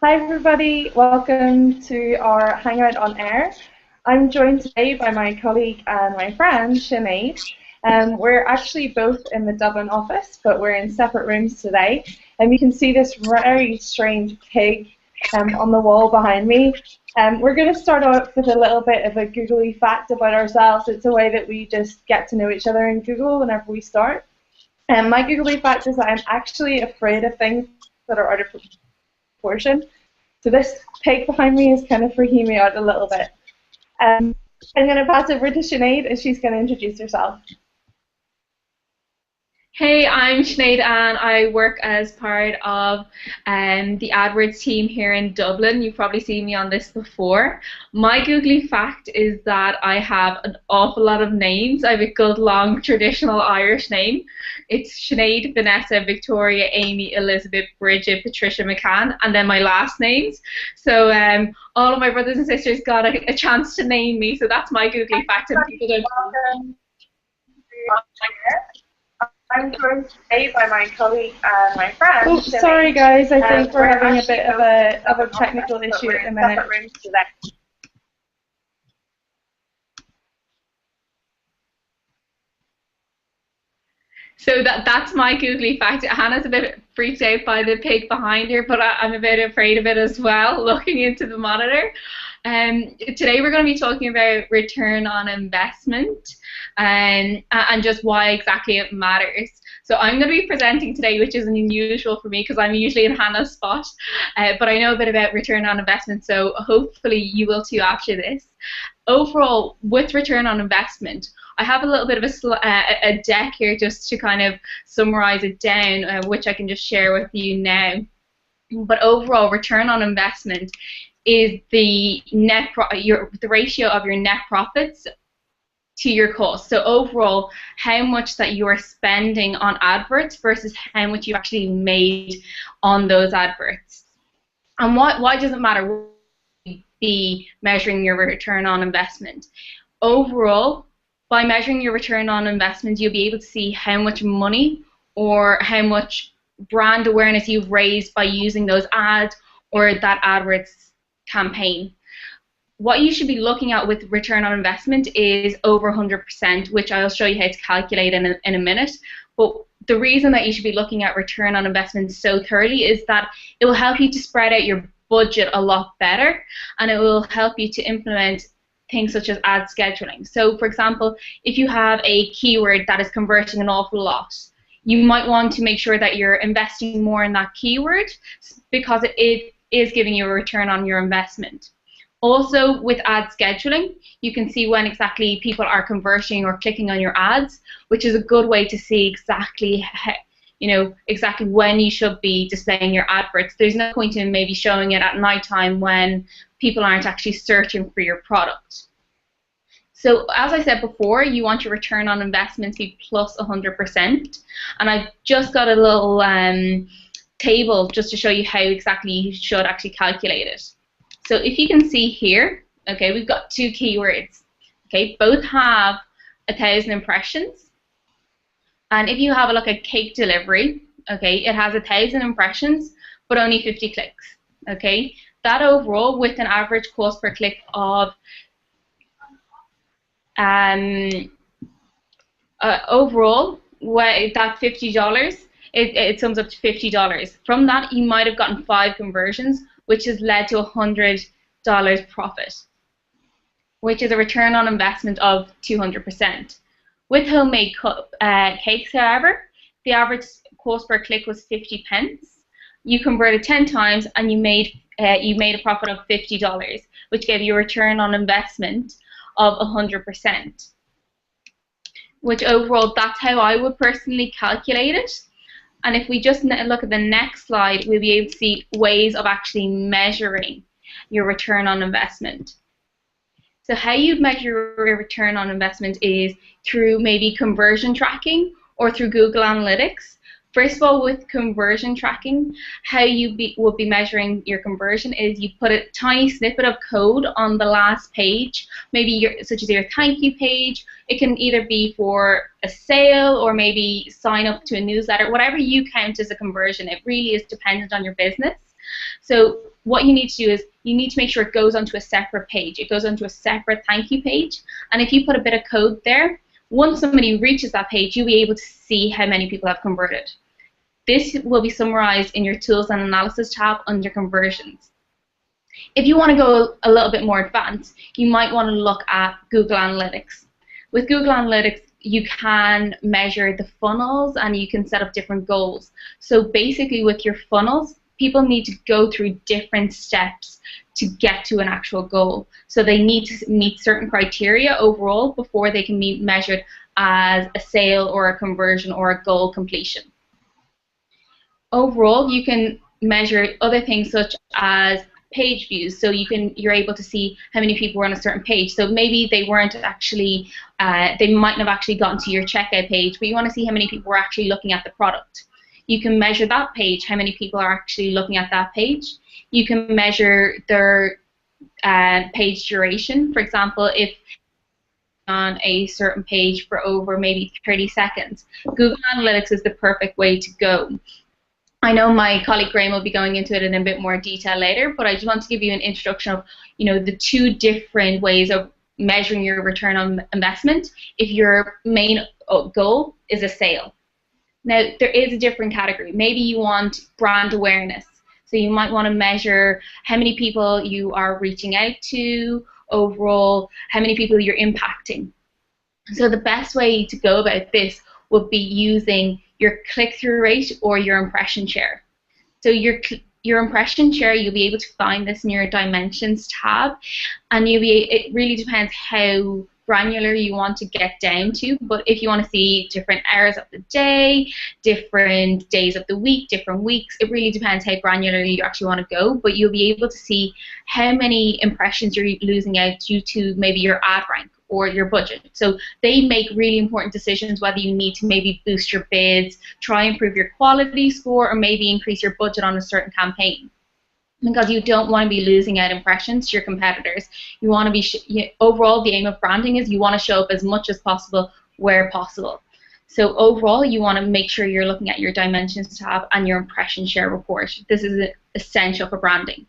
Hi everybody, welcome to our Hangout on Air. I'm joined today by my colleague and my friend Sinead. We're actually both in the Dublin office, but we're in separate rooms today. And you can see this very strange pig on the wall behind me. We're going to start off with a little bit of a googly fact about ourselves. It's a way that we just get to know each other in Google whenever we start. My googly fact is that I'm actually afraid of things that are out of proportion. So this pig behind me is kind of freaking me out a little bit. I'm going to pass over to Sinead and she's going to introduce herself. Hey, I'm Sinead and I work as part of the AdWords team here in Dublin. You've probably seen me on this before. My googly fact is that I have an awful lot of names. I have a good long traditional Irish name. It's Sinead, Vanessa, Victoria, Amy, Elizabeth, Bridget, Patricia, McCann, and then my last names. So all of my brothers and sisters got a chance to name me, so that's my googly fact and people don't know. I'm joined today by my colleague and my friend. Oh, sorry guys, I think we're having a bit of a technical issue at the minute. So that's my googly fact. Hannah's a bit freaked out by the pig behind her, but I'm a bit afraid of it as well, looking into the monitor. Today we're going to be talking about return on investment and just why exactly it matters. So I'm going to be presenting today, which is unusual for me because I'm usually in Hannah's spot, but I know a bit about return on investment, so hopefully you will too after this. Overall, with return on investment, I have a little bit of a deck here just to kind of summarize it down, which I can just share with you now. But overall, return on investment is the the ratio of your net profits to your cost. So overall, how much that you are spending on adverts versus how much you actually made on those adverts. And why does it matter? Be measuring your return on investment. Overall, by measuring your return on investment, you'll be able to see how much money or how much brand awareness you've raised by using those ads or that AdWords campaign. What you should be looking at with return on investment is over 100%, which I'll show you how to calculate in a minute. But the reason that you should be looking at return on investment so thoroughly is that it will help you to spread out your budget a lot better, and it will help you to implement things such as ad scheduling. So for example, if you have a keyword that is converting an awful lot, you might want to make sure that you're investing more in that keyword because it is giving you a return on your investment. Also, with ad scheduling, you can see when exactly people are converting or clicking on your ads, which is a good way to see exactly exactly when you should be displaying your adverts. There's no point in maybe showing it at nighttime when people aren't actually searching for your product. So as I said before, you want your return on investment to be plus 100%. And I've just got a little table just to show you how exactly you should actually calculate it. So if you can see here, okay, we've got two keywords. Okay, both have 1,000 impressions. And if you have a look at cake delivery, okay, it has 1,000 impressions, but only 50 clicks. Okay, that overall, with an average cost per click of overall, that $50, it sums up to $50. From that, you might have gotten 5 conversions, which has led to $100 profit, which is a return on investment of 200%. With homemade cakes, however, the average cost per click was 50 pence. You converted 10 times, and you made a profit of $50, which gave you a return on investment of 100%. Which overall, that's how I would personally calculate it. And if we just look at the next slide, we'll be able to see ways of actually measuring your return on investment. So how you'd measure your return on investment is through maybe conversion tracking or through Google Analytics. First of all, with conversion tracking, how you would be measuring your conversion is you put a tiny snippet of code on the last page, maybe such as your thank you page. It can either be for a sale or maybe sign up to a newsletter, whatever you count as a conversion. It really is dependent on your business. So what you need to do is you need to make sure it goes onto a separate page. It goes onto a separate thank you page. And if you put a bit of code there, once somebody reaches that page, you'll be able to see how many people have converted. This will be summarized in your Tools and Analysis tab under Conversions. If you want to go a little bit more advanced, you might want to look at Google Analytics. With Google Analytics, you can measure the funnels and you can set up different goals. So basically with your funnels, people need to go through different steps to get to an actual goal. So they need to meet certain criteria overall before they can be measured as a sale or a conversion or a goal completion. Overall, you can measure other things such as page views, so you're able to see how many people were on a certain page. So maybe they weren't actually, they mightn't have actually gotten to your checkout page, but you want to see how many people were actually looking at the product. You can measure that page, how many people are actually looking at that page. You can measure their page duration. For example, if on a certain page for over maybe 30 seconds, Google Analytics is the perfect way to go. I know my colleague Graham will be going into it in a bit more detail later, but I just want to give you an introduction of, the two different ways of measuring your return on investment if your main goal is a sale. Now, there is a different category. Maybe you want brand awareness. So you might want to measure how many people you are reaching out to, overall, how many people you're impacting. So the best way to go about this would be using your click-through rate or your impression share. So your impression share, you'll be able to find this in your Dimensions tab, and it really depends how granular you want to get down to, but if you want to see different hours of the day, different days of the week, different weeks, it really depends how granular you actually want to go, but you'll be able to see how many impressions you're losing out due to maybe your ad rank or your budget. So they make really important decisions whether you need to maybe boost your bids, try and improve your quality score, or maybe increase your budget on a certain campaign. Because you don't want to be losing out impressions to your competitors. You want to be, overall, the aim of branding is you want to show up as much as possible where possible. So overall, you want to make sure you're looking at your Dimensions tab and your impression share report. This is essential for branding.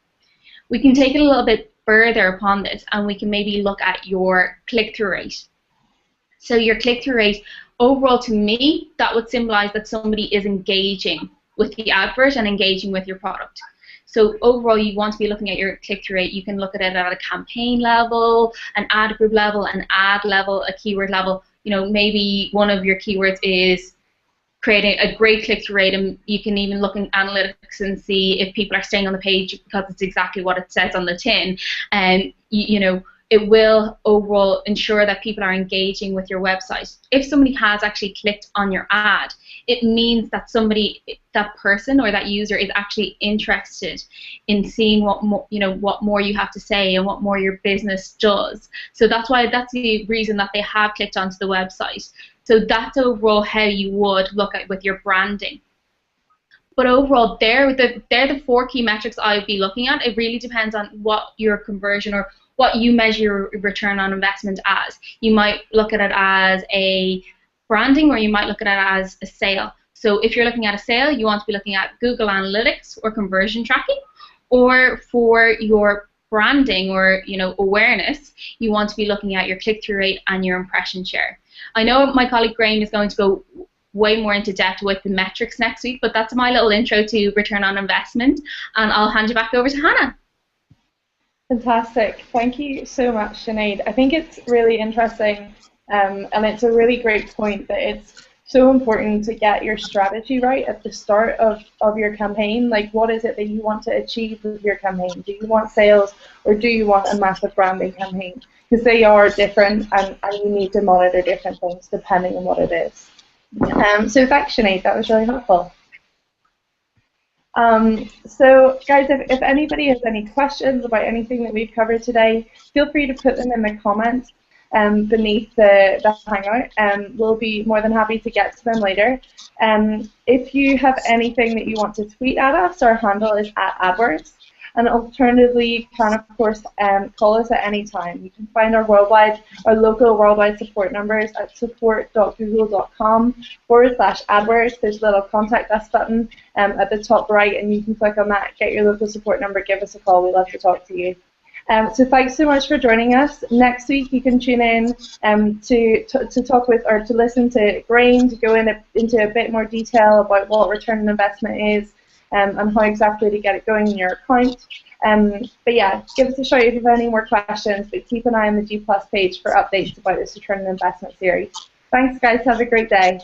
We can take it a little bit further upon this, and we can maybe look at your click-through rate. So your click-through rate, overall, to me, that would symbolize that somebody is engaging with the advert and engaging with your product. So overall, you want to be looking at your click-through rate. You can look at it at a campaign level, an ad group level, an ad level, a keyword level. Maybe one of your keywords is creating a great click-through rate, and you can even look in analytics and see if people are staying on the page because it's exactly what it says on the tin. And it will overall ensure that people are engaging with your website. If somebody has actually clicked on your ad, it means that that person or that user is actually interested in seeing what more you have to say and what more your business does. So that's the reason that they have clicked onto the website. So that's overall how you would look at with your branding. But overall, they're the 4 key metrics I would be looking at. It really depends on what your conversion or what you measure your return on investment as. You might look at it as a branding, or you might look at it as a sale. So if you're looking at a sale, you want to be looking at Google Analytics or conversion tracking, or for your branding or awareness, you want to be looking at your click-through rate and your impression share. I know my colleague Graham is going to go way more into depth with the metrics next week, but that's my little intro to return on investment, and I'll hand you back over to Hannah. Fantastic. Thank you so much, Sinead. I think it's really interesting, and it's a really great point that it's so important to get your strategy right at the start of your campaign. Like, what is it that you want to achieve with your campaign? Do you want sales, or do you want a massive branding campaign? Because they are different, and you need to monitor different things depending on what it is. So thanks, Sinead. That was really helpful. So guys, if anybody has any questions about anything that we've covered today, feel free to put them in the comments beneath the Hangout, and we'll be more than happy to get to them later. If you have anything that you want to tweet at us, our handle is @AdWords, and alternatively, you can of course call us at any time. You can find our local worldwide support numbers at support.google.com/AdWords. There's a little contact us button at the top right, and you can click on that, get your local support number, give us a call. We'd love to talk to you. So thanks so much for joining us. Next week you can tune in to talk with, or to listen to Graeme, to go into a bit more detail about what return on investment is and how exactly to get it going in your account. But yeah, give us a shout if you have any more questions, but keep an eye on the G+ page for updates about this return on investment series. Thanks guys, have a great day.